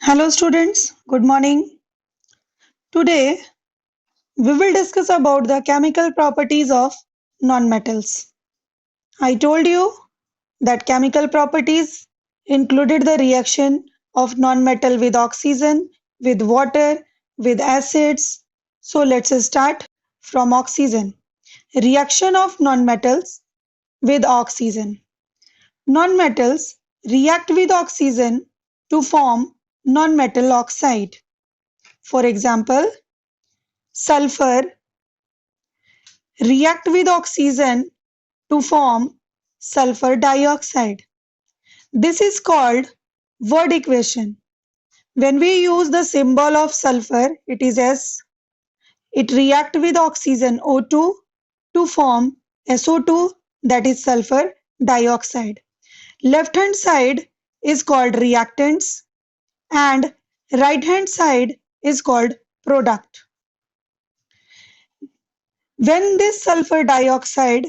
Hello students, good morning. Today we will discuss about the chemical properties of nonmetals. I told you that chemical properties included the reaction of nonmetal with oxygen, with water, with acids. So let's start from oxygen. Reaction of nonmetals with oxygen. Nonmetals react with oxygen to form nonmetal oxide. For example, sulfur react with oxygen to form sulfur dioxide. This is called word equation. When we use the symbol of sulfur, it is S. It react with oxygen O2 to form SO2, that is sulfur dioxide. Left hand side is called reactants and right hand side is called product. When this sulfur dioxide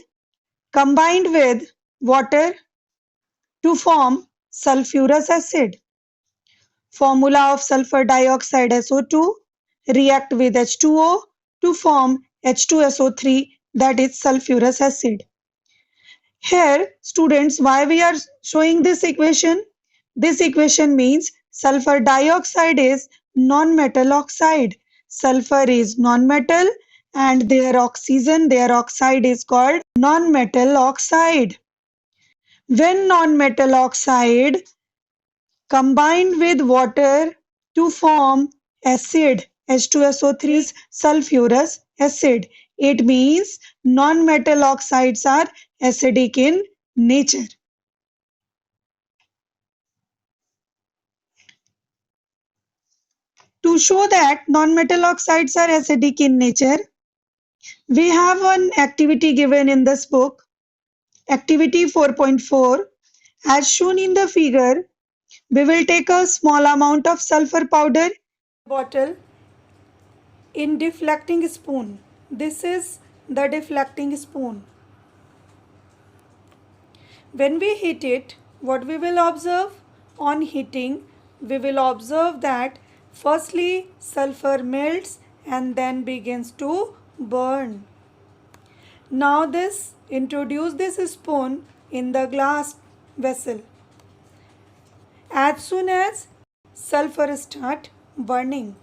combined with water to form sulfurous acid. Formula of sulfur dioxide SO2 react with H2O to form H2SO3, that is sulfurous acid. Here students, why we are showing this equation? This equation means sulfur dioxide is non-metal oxide. Sulfur is non-metal and their oxygen, their oxide is called non-metal oxide. When non-metal oxide combined with water to form acid H2SO3 is sulfurous acid. It means non-metal oxides are acidic in nature. To show that non-metal oxides are acidic in nature, we have one activity given in this book, activity 4.4. As shown in the figure, we will take a small amount of sulfur powder bottle in deflecting spoon. This is the deflecting spoon. When we heat it, what we will observe? On heating, we will observe that firstly sulfur melts and then begins to burn. Now introduce this spoon in the glass vessel. As soon as sulfur start burning,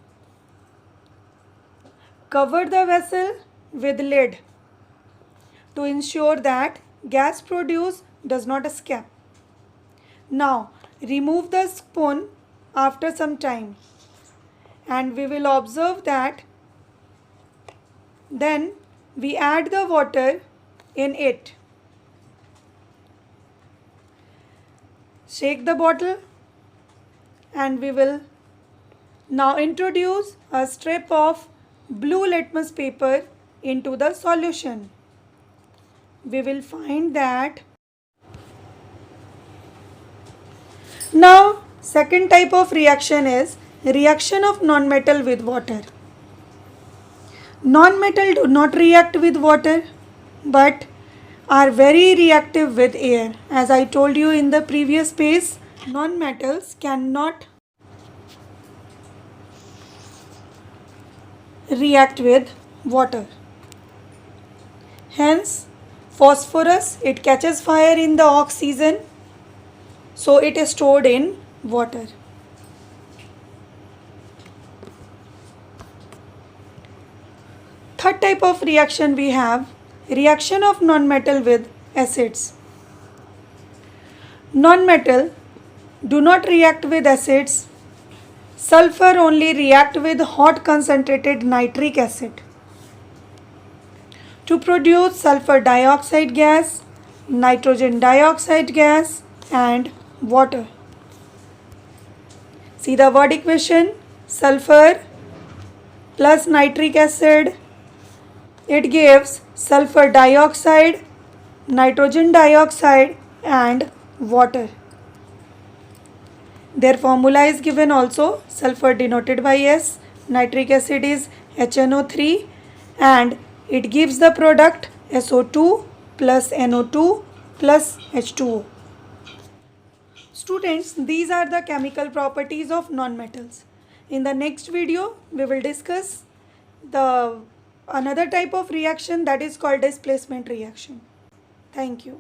cover the vessel with lid to ensure that gas produced does not escape. Now remove the spoon after some time and we will observe that then we add the water in it. Shake the bottle and we will now introduce a strip of blue litmus paper into the solution. We will find that now second type of reaction is reaction of non-metal with water. Non-metal do not react with water but are very reactive with air. As I told you in the previous page, non-metals cannot react with water. Hence, phosphorus, it catches fire in the oxygen, so it is stored in water. Third type of reaction we have, reaction of non-metal with acids. Non-metal do not react with acids. Sulfur only react with hot concentrated nitric acid to produce sulfur dioxide gas, nitrogen dioxide gas and water. See the word equation, sulfur plus nitric acid, it gives sulfur dioxide, nitrogen dioxide and water. Their formula is given also, sulfur denoted by S, nitric acid is HNO3 and it gives the product SO2 plus NO2 plus H2O. students, these are the chemical properties of non-metals. In the next video, we will discuss the another type of reaction that is called displacement reaction. Thank you.